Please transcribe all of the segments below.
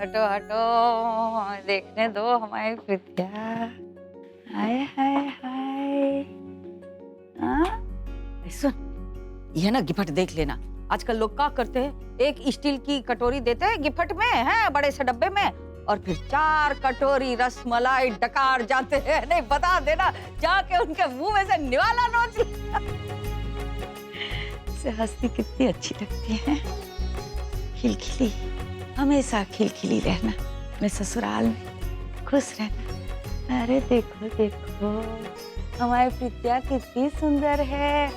हटो हटो, देखने दो हमारी प्रीतिया। हाय हाय हाय। हाँ? सुन, ये ना गिफ्ट देख लेना। आजकल लोग क्या करते हैं, एक स्टील की कटोरी देते हैं गिफ्ट में, है बड़े से डब्बे में, और फिर 4 कटोरी रसमलाई डकार जाते हैं। नहीं बता देना, जाके उनके मुंह में से निवाला नोच लेना। से हंसती कितनी अच्छी लगती है, खिलखिली, हमेशा खिलखिली रहना, मैं ससुराल में खुश रहना। अरे देखो देखो, हमारी प्रीतिया कितनी सुंदर है,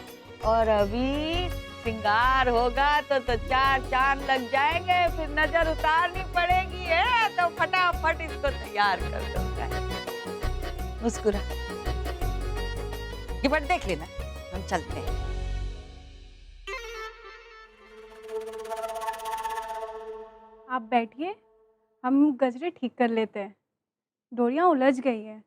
और अभी श्रृंगार होगा तो 4 चांद लग जाएंगे, फिर नजर उतारनी पड़ेगी है, तो फटाफट इसको तैयार कर दूंगा। मुस्कुरा, गिफ्ट देख लेना, हम चलते हैं। आप बैठिए, हम गजरे ठीक कर लेते हैं। डोरियां उलझ गई हैं।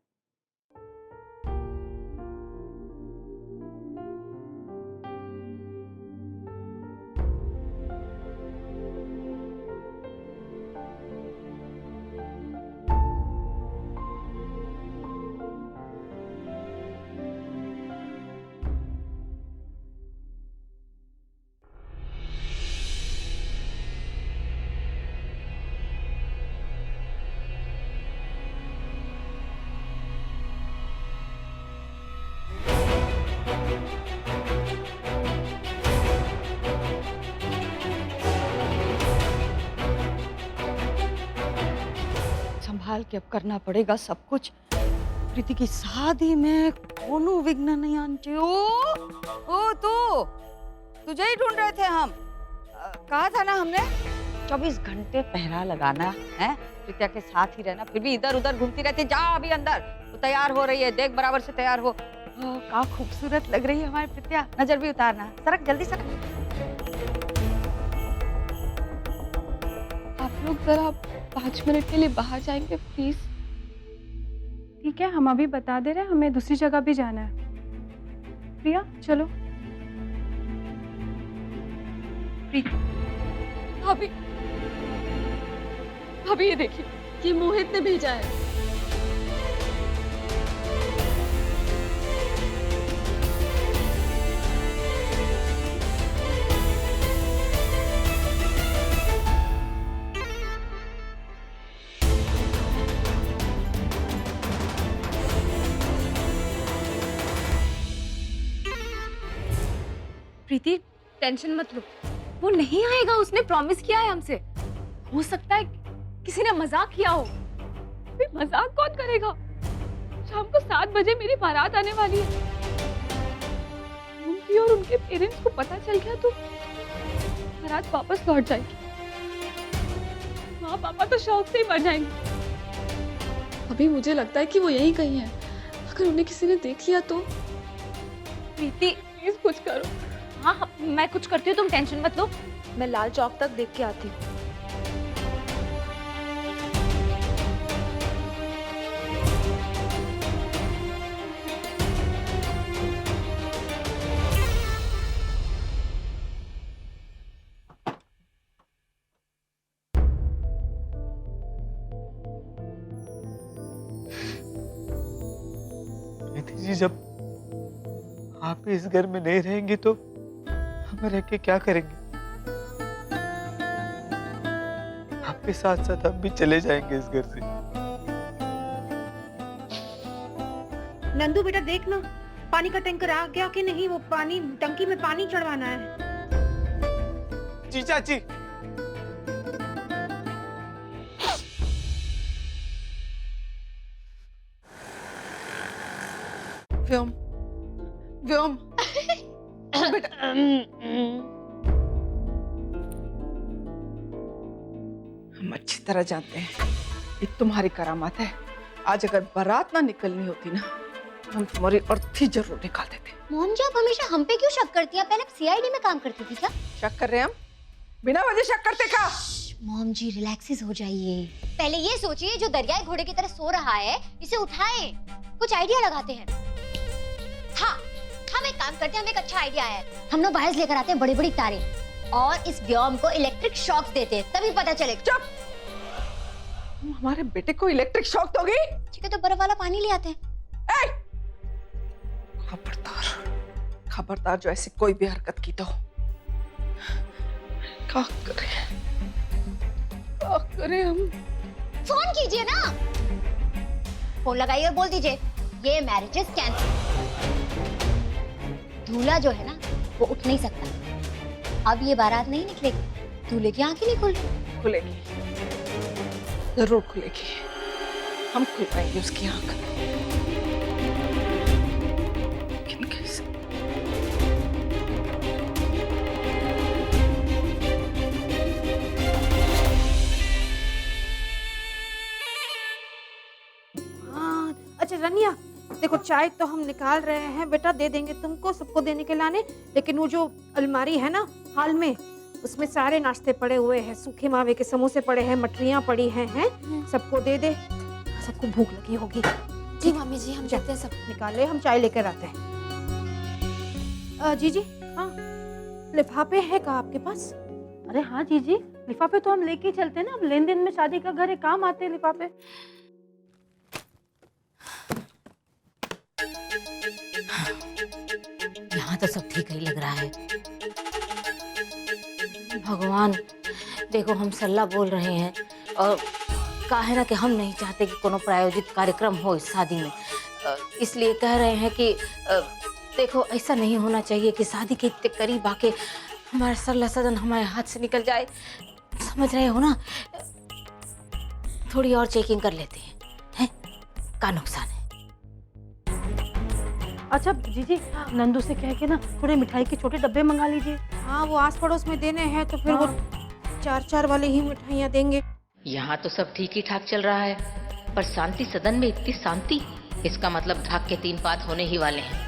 संभाल के अब करना पड़ेगा सब कुछ। प्रीति की शादी में कोनो विघ्न नहीं आंटी। ओ तू, तुझे ही ढूंढ रहे थे हम। कहा था ना हमने 24 घंटे पहरा लगाना है, प्रीतिया के साथ ही रहना, फिर भी इधर उधर घूमती रहती। जा अभी अंदर, तो तैयार हो रही है, देख बराबर से तैयार हो। क्या खूबसूरत लग रही है हमारी प्रीतिया, नजर भी उतारना। सरक जल्दी सरक। आप लोग जरा 5 मिनट के लिए बाहर जाएंगे प्लीज? ठीक है, हम अभी बता दे रहे हैं, हमें दूसरी जगह भी जाना है। प्रिया चलो। भाभी, भाभी ये देखिए, ये मोहित ने भेजा है। प्रीति टेंशन मत लो, वो नहीं आएगा, उसने प्रॉमिस किया है हमसे। हो सकता है किसी ने मजाक किया हो। मजाक कौन करेगा? शाम को 7 बजे मेरी बारात आने वाली है। उनकी और उनके पेरेंट्स को पता चल गया तो बारात वापस लौट जाएगी। माँ पापा तो शौक से ही मर जाएंगे। अभी मुझे लगता है कि वो यहीं कहीं है। अगर उन्हें किसी ने देख लिया तो। प्रीति प्लीज कुछ करो। हाँ, मैं कुछ करती हूँ, तुम टेंशन मत लो। मैं लाल चौक तक देख के आती हूँ। जी, जब आप इस घर में नहीं रहेंगे तो हम रह के क्या करेंगे? आपके साथ साथ हम भी चले जाएंगे इस घर से। नंदू बेटा देख ना, पानी का टैंकर आ गया कि नहीं? वो पानी टंकी में पानी चढ़वाना है। जी चाची। व्योम, व्योम, बेटा। हम अच्छी तरह जानते हैं ये तुम्हारी करामात है। आज अगर बारात ना निकलनी होती ना, हम तुम्हारी अर्थी जरूर निकाल देते। मॉम जी, आप हमेशा हम पे क्यों शक करती हैं? पहले आप सीआईडी में काम करती थी क्या? शक कर रहे हैं हम? बिना वजह शक करते का? मॉम जी रिलैक्सिस हो जाइए। पहले ये सोचिए, जो दरियाई घोड़े की तरह सो रहा है, इसे उठाएं, कुछ आइडिया लगाते हैं। हाँ, हम एक काम करते हैं, हमें एक अच्छा आइडिया आया है। हम लोग वायर्स लेकर आते हैं, बड़ी बड़ी तारें, और इस व्योम को इलेक्ट्रिक शॉक्स देते हैं, तभी पता चले। चुप! तुम हमारे बेटे को इलेक्ट्रिक शॉक दोगी? ठीक है तो बर्फ वाला पानी ले आते हैं। खबरदार, खबरदार जो ऐसी कोई भी हरकत की तो क्या करें हम? फोन कीजिए ना, फोन लगाइए और बोल दीजिए ये मैरिजेस कैंसिल। दूल्हा जो है ना वो उठ नहीं सकता, अब ये बारात नहीं निकलेगी, दूल्हे की आंखें नहीं खुल रही। खुलेगी, जरूर खुलेगी, हम खुलवाएंगे उसकी आंख। लेकिन कैसे? हाँ, अच्छा रनिया, देखो चाय तो हम निकाल रहे हैं बेटा, दे देंगे तुमको, सबको देने के लाने, लेकिन वो जो अलमारी है ना हाल में, उसमें सारे नाश्ते पड़े हुए हैं, सूखे मावे के समोसे पड़े हैं, मठरियाँ पड़ी हैं, सबको दे दे, सबको भूख लगी होगी। जी मम्मी जी, हम जाते हैं, सब निकाले, हम चाय लेकर आते हैं। जीजी, हाँ लिफाफे है का आपके पास? अरे हाँ जीजी, लिफाफे तो हम लेके ही चलते हैं ना, अब लेन देन में शादी का घर है, काम आते हैं लिफाफे। यहाँ तो सब ठीक ही लग रहा है। भगवान, देखो हम सल्ला बोल रहे हैं और कहा है ना कि हम नहीं चाहते कि कोनो प्रायोजित कार्यक्रम हो इस शादी में, इसलिए कह रहे हैं कि देखो ऐसा नहीं होना चाहिए कि शादी के इतने करीब आके हमारा सल्ला सदन हमारे हाथ से निकल जाए, समझ रहे हो ना? थोड़ी और चेकिंग कर लेते हैं, का नुकसान है। अच्छा जीजी, नंदू से कह के ना थोड़े मिठाई के छोटे डब्बे मंगा लीजिए। हाँ वो आस पड़ोस में देने हैं तो फिर वो 4-4 वाले ही मिठाइयाँ देंगे। यहाँ तो सब ठीक ही ठाक चल रहा है, पर शांति सदन में इतनी शांति, इसका मतलब ढाक के 3 पात होने ही वाले हैं।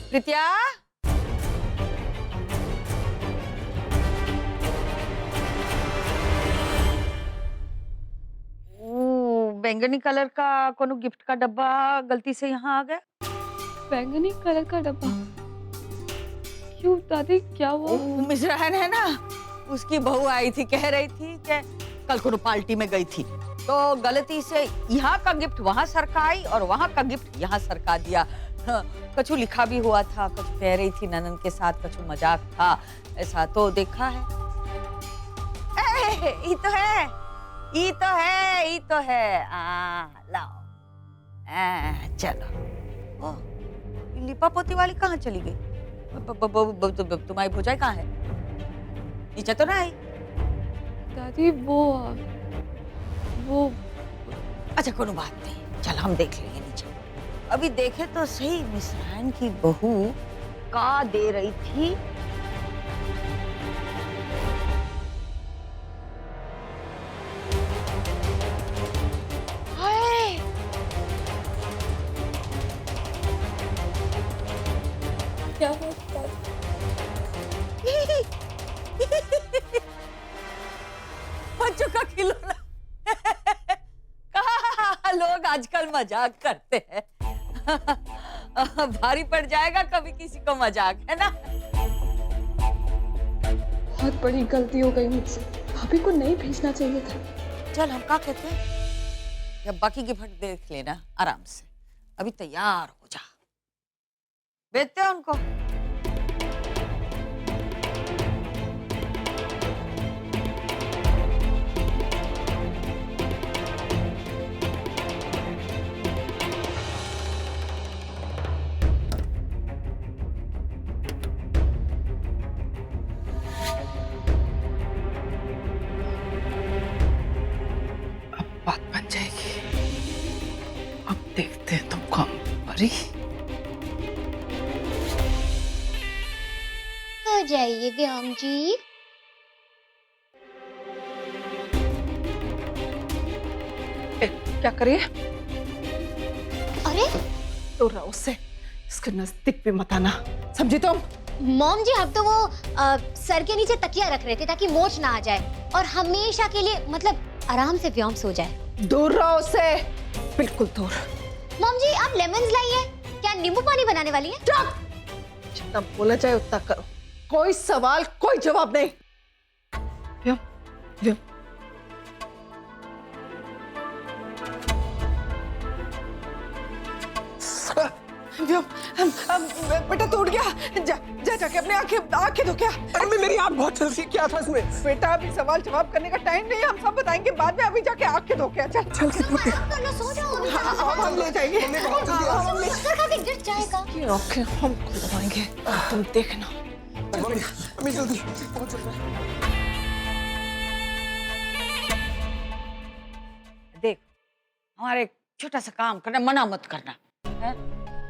प्रीतिया, बैंगनी कलर का कोनो गिफ्ट का डब्बा गलती से यहाँ आ गया। बैंगनी कलर का डब्बा? क्यों दादी, क्या हुआ? मिश्रान है ना, उसकी बहू आई थी, कह रही थी कि कल को पार्टी में गई थी तो गलती से यहाँ का गिफ्ट वहाँ सरका आई और वहाँ का गिफ्ट यहाँ सरका दिया। कछु लिखा भी हुआ था, कछु कह रही थी ननन के साथ, कछु मजाक था, ऐसा तो देखा है। ये तो है, ये तो है, ये तो है। लाओ, चलो। ओ, लिपा पोती वाली कहाँ चली गई? तुम्हारी भुजाई कहाँ है? नीचे तो नहीं? दादी वो अच्छा कोनो बात नहीं, चल हम देख लेंगे नीचे। अभी देखे तो सही, मिश्रान की बहू का दे रही थी। हाय, क्या हुआ? बच्चों का खिलौना। कहाँ लोग आजकल मजाक करते हैं। भारी पड़ जाएगा कभी किसी को मजाक, है ना? बहुत बड़ी गलती हो गई मुझसे, भाभी को नहीं भेजना चाहिए था। चल हम क्या कहते हैं, जब बाकी गिफ्ट देख लेना आराम से, अभी तैयार हो जा, भेजते हैं उनको। बात बन जाएगी, अब देखते हैं तुमको हम परी। आ जाइए व्योम जी। क्या करिए? अरे तो रहो से इसके नजदीक भी मत आना, समझी तुम? मॉम जी, अब तो वो सर के नीचे तकिया रख रहे थे ताकि मोच ना आ जाए और हमेशा के लिए मतलब आराम से व्योम सो जाए। दूर रहो उससे, बिल्कुल दूर। मॉम जी आप लेमन्स लाइए, क्या नींबू पानी बनाने वाली हैं? जितना बोला जाए उतना करो, कोई सवाल कोई जवाब नहीं। व्योम, बेटा टूट गया। जा जा जाके अपने आंखें धो क्या। अरे मेरी आँख बहुत चलती है, क्या था इसमें? बेटा अभी सवाल जवाब करने का टाइम नहीं है, हम सब बताएंगे बाद में। अभी जाके आंखें धो क्या। चल चल के टूट गया। चलो सो जाओ अभी। हम ले जाएंगे। चक्कर खा के गिर जाएगा। ये आंखें हम खुलवाएंगे, तुम देखना। मम्मी जल्दी बहुत जल्दी। देख, हमारे एक छोटा सा काम करना, मना मत करना है।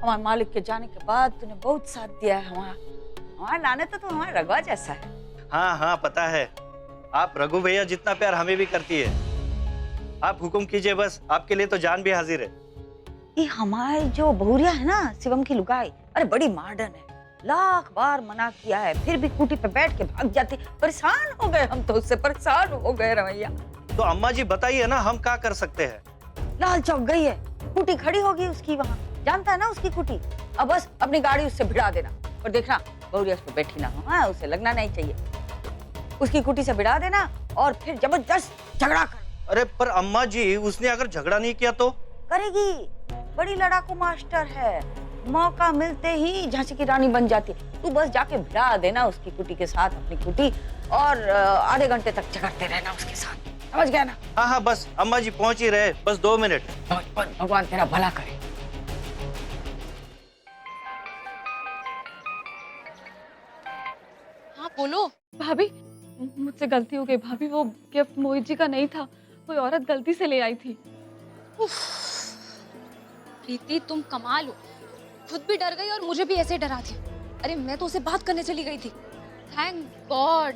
हमारे मालिक के जाने के बाद तूने बहुत साथ दिया है हमारा नाने तो हमारा रघुआ जैसा है। हाँ हाँ पता है, आप रघु भैया जितना प्यार हमें भी करती है। आप हुक्म कीजिए बस, आपके लिए तो जान भी हाजिर है। ये हमारी जो बहुरिया है ना, शिवम की लुगाई, अरे बड़ी मॉडर्न है। लाख बार मना किया है फिर भी कुटी पे बैठ के भाग जाती। परेशान हो गए हम तो, उससे परेशान हो गए रमैया। तो अम्मा जी बताइए ना, हम क्या कर सकते हैं? लाल चौक गई है, कुटी खड़ी होगी उसकी वहाँ, जानता है ना उसकी कुटी। अब बस अपनी गाड़ी उससे भिड़ा देना और देखना बहुरिया उस पर बैठी ना हो। हाँ, उसे लगना नहीं चाहिए। उसकी कुटी से भिड़ा देना और फिर जबरदस्त झगड़ा कर। अरे पर अम्मा जी, उसने अगर झगड़ा नहीं किया तो? करेगी, बड़ी लड़ाकू मास्टर है, मौका मिलते ही झांसी की रानी बन जाती है। तू बस जाके भिड़ा देना उसकी कुटी के साथ अपनी कुटी, और आधे घंटे तक झगड़ते रहना उसके साथ, समझ गया ना? हाँ हाँ बस अम्मा जी पहुंच ही रहे, बस 2 मिनट। भगवान तेरा भला करे। हाँ बोलो भाभी, मुझसे गलती हो गई भाभी। वो गिफ्ट मोहित जी का नहीं था, कोई औरत गलती से ले आई थी। प्रीति तुम कमाल हो, खुद भी डर गई और मुझे भी ऐसे डरा दिया। अरे मैं तो उसे बात करने चली गई थी। Thank God.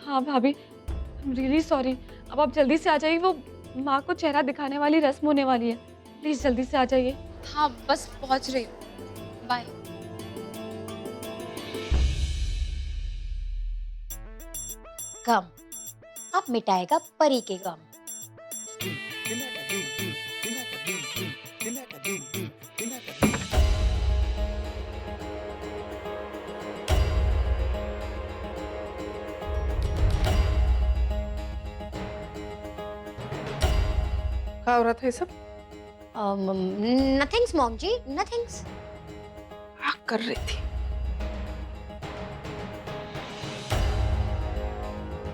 हाँ भाभी, रियली सॉरी। अब आप जल्दी से आ जाइए, वो माँ को चेहरा दिखाने वाली रस्म होने वाली है। प्लीज जल्दी से आ जाइए। हाँ बस पहुँच रही हूँ, बाय। गम अब मिटाएगा परी के गम। क्या हो रहा था ये सब? नथिंग्स मॉम जी, नथिंग्स। क्या कर रही थी?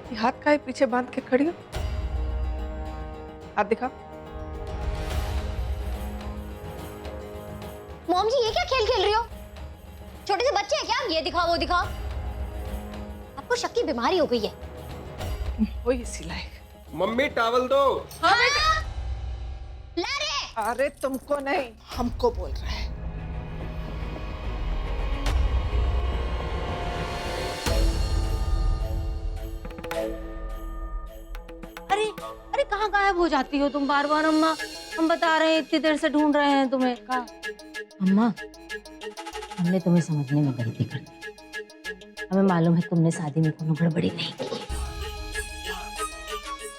ये हाथ का पीछे बांध के खड़ी हो, हाथ दिखा। मॉम जी ये क्या खेल खेल रही हो? छोटे से बच्चे हैं क्या? ये दिखाओ वो दिखाओ। आपको शक की बीमारी हो गई है। हो इसी लायक। मम्मी टॉवल दो। हाँ ला रे। अरे तुमको नहीं, हमको बोल रहा है। अरे अरे कहाँ गायब हो जाती हो तुम बार बार अम्मा? हम बता रहे हैं, इतनी देर से ढूंढ रहे हैं तुम्हें। कहाँ? अम्मा, हमने तुम्हें समझने में गलती कर दी। हमें मालूम है तुमने शादी में कोनो गड़बड़ी नहीं की।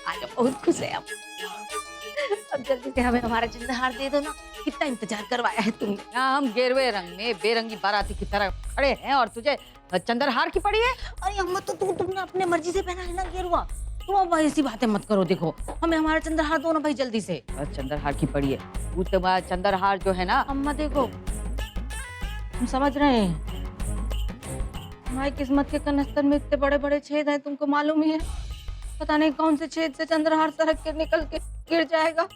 आज बहुत खुश है अब जल्दी से हमें हमारा चंद्रहार दे दो ना। कितना इंतजार करवाया है तुमने। यहाँ हम गेरवे रंग में बेरंगी बाराती की तरह खड़े हैं और तुझे चंद्रहार की पड़ी है। अरे अम्मा, तो तुमने अपने मर्जी से पहना है ना गेरुआ। तुम अब ऐसी बातें मत करो। देखो, हमें हमारा चंद्रहार दो ना भाई जल्दी से। चंद्रहार की पड़ी है, वो तुम्हारा चंद्रहार जो है ना। अम्मा देखो, हम समझ रहे हैं हमारी किस्मत के कनस्तर में इतने बड़े बड़े छेद हैं, तुमको मालूम ही है। पता नहीं कौन से छेद से चंद्रहार सरक के निकल के गिर जाएगा।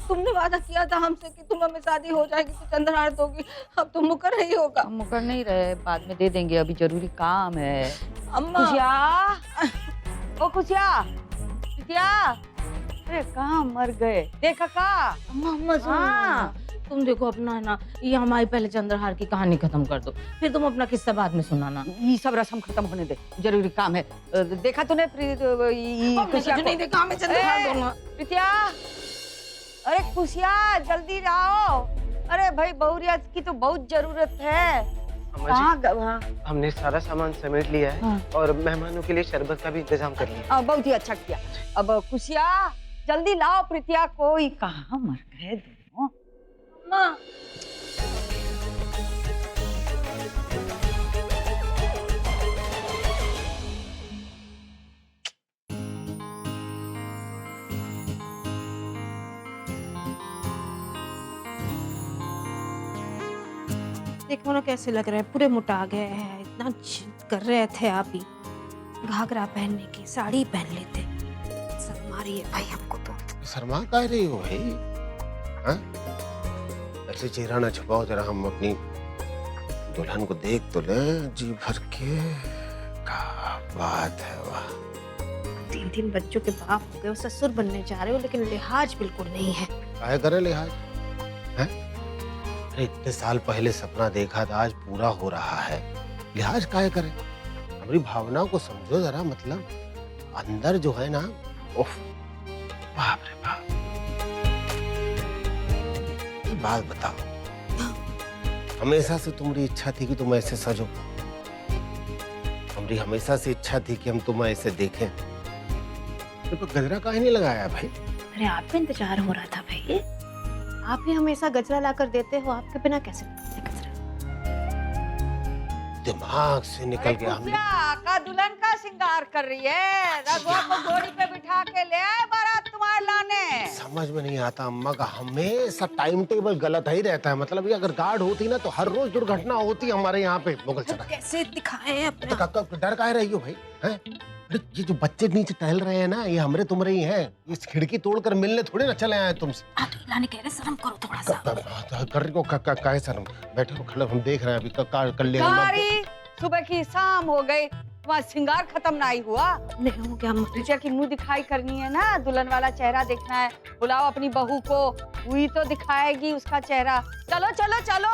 तुमने वादा किया था हमसे कि तुम हमें शादी हो जाएगी तो चंद्रहार दोगी, अब तुम मुकर रही होगा। हम मुकर नहीं रहे, बाद में दे देंगे, अभी जरूरी काम है। अम्मा खुशिया, ओ खुशिया, खुशिया, अरे कहाँ मर गए? देखा का? अम्मा अम्मा सुनो। हाँ। तुम देखो अपना है ना, ये हमारी पहले चंद्रहार की कहानी खत्म कर दो, फिर तुम अपना किस्सा बाद में सुनाना। ये सब रस्म खत्म होने दे, जरूरी काम है। देखा तूने खुशिया को? नहीं देखा, हमें चंद्रहार दो ना। प्रीतिया, अरे खुशिया जल्दी आओ। अरे भाई बहुरिया की तो बहुत जरूरत है। कहाँ? हमने सारा सामान समेट लिया है। हाँ। और मेहमानों के लिए शरबत का भी इंतजाम कर लिया। बहुत ही अच्छा किया। अब खुशिया जल्दी लाओ प्रीतिया को। ये कहाँ मर गए दोनों? अम्मा देखो ना कैसे लग रहा है, पूरे मोटा गए हैं। इतना कर रहे थे आप ही, घाघरा पहनने की, साड़ी पहन लेते। शर्म आ रही है भाई हमको तो। शर्मा का रही हो भाई? हाँ? ऐसे चेहरा ना छुपाओ जरा, हम अपनी दुल्हन को देख तो ले जी भर के। क्या बात है वाह। 3 बच्चों के बाप हो गए, ससुर बनने जा रहे हो, लेकिन लिहाज बिल्कुल नहीं है। काहे करे लिहाज? हैं? अरे इतने साल पहले सपना देखा था, आज पूरा हो रहा है, लिहाज काहे करे? हमारी भावनाओं को समझो जरा, मतलब अंदर जो है ना, उफ, बाप रे बाप। एक बात बताओ, हमेशा से तुम्हारी इच्छा थी कि तुम ऐसे सजो? हमारी हमेशा से इच्छा थी कि हम तुम्हें ऐसे देखें। तो गजरा काहे नहीं लगाया भाई? अरे आपका इंतजार हो रहा था भाई। आप ही हमेशा गजरा लाकर देते हो, आपके बिना कैसे लगाते गजरा? दिमाग से निकल गया। का दुल्हन का श्रृंगार कर रही है, रघुआ को घोड़ी पे बिठा के ले आए बारात तुम्हारे लाने। समझ में नहीं आता अम्मा का, हमेशा टाइम टेबल गलत ही रहता है। मतलब ये अगर गार्ड होती ना तो हर रोज दुर्घटना होती हमारे यहाँ पे मुगल तो सराय। कैसे दिखाए अपना? तो डर काहे रही हो भाई? हैं? अरे ये जो बच्चे नीचे टहल रहे हैं ना, ये हमरे तुम्हारे ही हैं। इस खिड़की तोड़कर मिलने थोड़े ना चले आए तुमसे। आप तो लाने कह रहे, शर्म करो थोड़ा सा। कर रही को काहे शर्म? बैठो खड़े, हम देख रहे हैं अभी कर लेंगे। कारी सुबह की शाम हो गई, तुम्हारा श्रृंगार खत्म ना ही हुआ। नहीं हो गया अम्मा। ऋचा की मुंह दिखाई करनी है ना, दुल्हन वाला चेहरा देखना है। बुलाओ अपनी बहू को, वही तो दिखाएगी उसका चेहरा। चलो चलो चलो।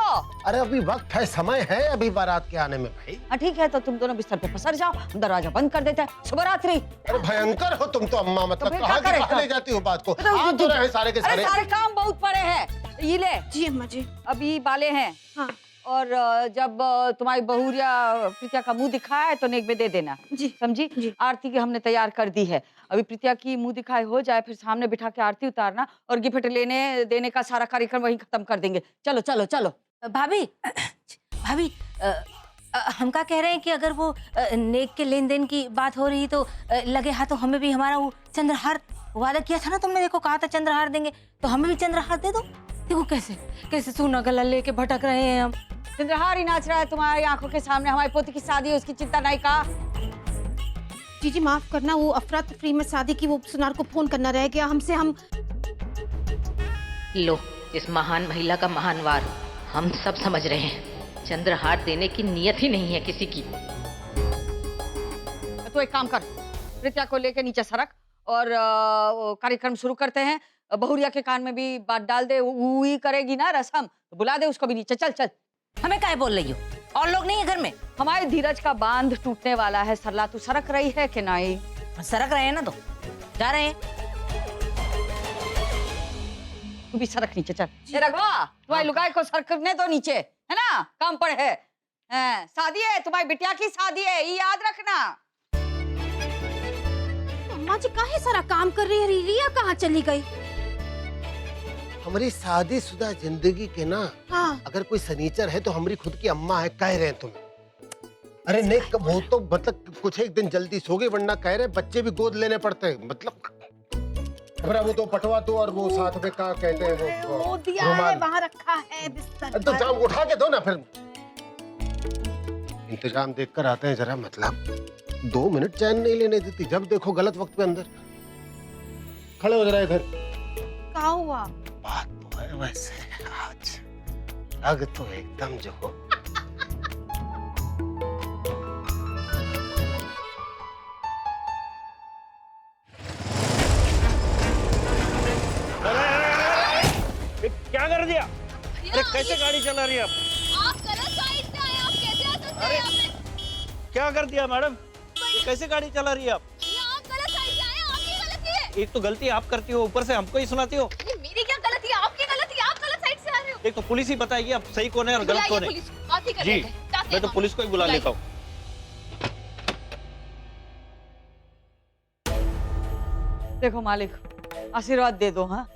अरे अभी वक्त है, समय है अभी बारात के आने में भाई। हाँ ठीक है, तो तुम दोनों बिस्तर पे पसर जाओ, हम दरवाजा बंद कर देते हैं। शुभ रात्रि। अरे भयंकर हो तुम तो अम्मा, मतलब फिर कहाँ क्या की करें? कहाँ ले जाती हो बात को? बताओ, आ तो रहे सारे के अरे सारे। सारे काम बहुत पड़े हैं। ये ले, जी अम्मा जी। अभी बाले हैं। हाँ। और जब तुम्हारी बहू या प्रीतिया का मुंह दिखाए तो नेक में दे देना। जी समझी? जी। आरती की हमने तैयार कर दी है। अभी प्रीतिया की मुंह दिखाई हो जाए, फिर सामने बिठा के आरती उतारना और गिफ्ट लेने देने का सारा कार्यक्रम वहीं खत्म कर देंगे। चलो चलो चलो। भाभी भाभी हम क्या कह रहे हैं कि अगर वो नेक के लेन देन की बात हो रही तो लगे हाथों हमें भी हमारा वो चंद्रहार वादा किया था ना तुमने, देखो कहा था चंद्रहार देंगे, तो हमें भी चंद्रहार दे दो। देखो कैसे कैसे सोना गला लेके भटक रहे हैं हम। चंद्रहार ही नाच रहा है तुम्हारी आंखों के सामने। हमारी पोती की शादी है, उसकी चिंता नहीं का। जी माफ करना, वो अफरा तफरी में शादी की, वो सुनार को फोन करना रह गया हमसे। हम लो, इस महान महिला का महान वार हम सब समझ रहे हैं। चंद्रहार देने की नियत ही नहीं है किसी की। तो एक काम कर, प्रीतिया को लेके नीचे सरक और कार्यक्रम शुरू करते हैं। बहुरिया के कान में भी बात डाल दे, वो ही करेगी ना रस्म, तो बुला दे उसको भी नीचे। चल चल। हमें काहे बोल रही हो? और लोग नहीं है घर में? हमारे धीरज का बांध टूटने वाला है। सरला तू सरक रही है कि नहीं? सरक रहे हैं ना, तो जा रहे हैं। तू भी सरक नीचे। चल रघुआ, तुम्हारी लुगाई को सरकने दो नीचे, है ना? काम पर है। शादी है, तुम्हारी बिटिया की शादी है, ये याद रखना। अम्मा जी काहे सारा काम कर रही है? रिया कहाँ चली गई? हमारी शादीशुदा जिंदगी के ना, हाँ। अगर कोई सनीचर है तो हमारी खुद की अम्मा है, कह रहे हैं तुम्हें। अरे नहीं, कब हो तो मतलब कुछ एक दिन जल्दी सो गई, वरना कह रहे बच्चे भी गोद लेने पड़ते हैं। मतलब वो तो पटवा तो, और वो साथ में क्या कहते हैं वो दिया है, वहाँ रखा है बिस्तर तो जाम उठा के दो ना। फिर इंतजाम देख कर आते हैं जरा, मतलब 2 मिनट चैन नहीं लेने देती। जब देखो गलत वक्त पे अंदर खड़े हो जरा इधर। क्या हुआ? बात तो है वैसे आज, लग तो एकदम जो हो। क्या कर दिया? अरे कैसे गाड़ी चला रही है आप? आप गलत साइड से आए, आप कैसे आ सकते हैं यहाँ पे? क्या कर दिया मैडम? ये कैसे गाड़ी चला रही है आप? ये आप गलत साइड से आए, आपकी गलती है। एक तो गलती आप करती हो, ऊपर से हमको ही सुनाती हो। ये मेरी क्या गलती है? आपकी गलती है, आप गलत साइड से आ रहे हो। एक तो पुलिस ही बताएगी आप सही कौन है और गलत कौन है। पुलिस आप ही कर जी, लेते हैं। जाते मैं तो हैं पुलिस को ही बुला बुलाइए। लेता हूँ। देखो मालिक, आशीर्वाद दे दो। हाँ,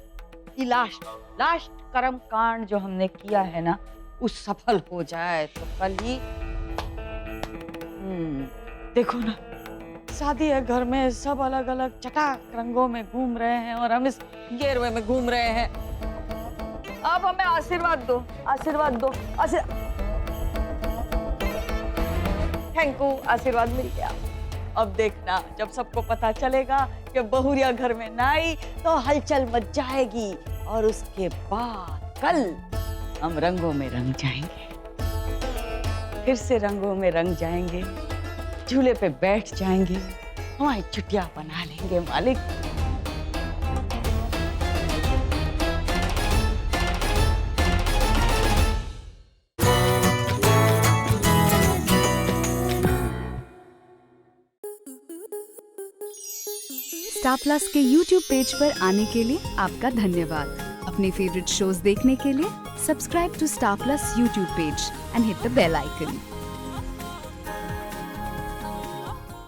ये लास्ट कर्म कांड जो हमने किया है ना, उस सफल हो जाए तो कल ही। देखो ना, शादी है घर में, सब अलग अलग चटाक रंगों में घूम रहे हैं और हम इस गेरवे में घूम रहे हैं। अब हमें आशीर्वाद दो, आशीर्वाद दो, आशीर्वाद। थैंक यू, आशीर्वाद मिल गया। अब देखना जब सबको पता चलेगा कि बहुरिया घर में ना आई तो हलचल मच जाएगी और उसके बाद कल हम रंगों में रंग जाएंगे, फिर से रंगों में रंग जाएंगे, झूले पे बैठ जाएंगे, हमारी चुटिया बना लेंगे मालिक। स्टार प्लस के YouTube पेज पर आने के लिए आपका धन्यवाद। अपने फेवरेट शोज देखने के लिए subscribe to Star Plus YouTube page and hit the bell icon.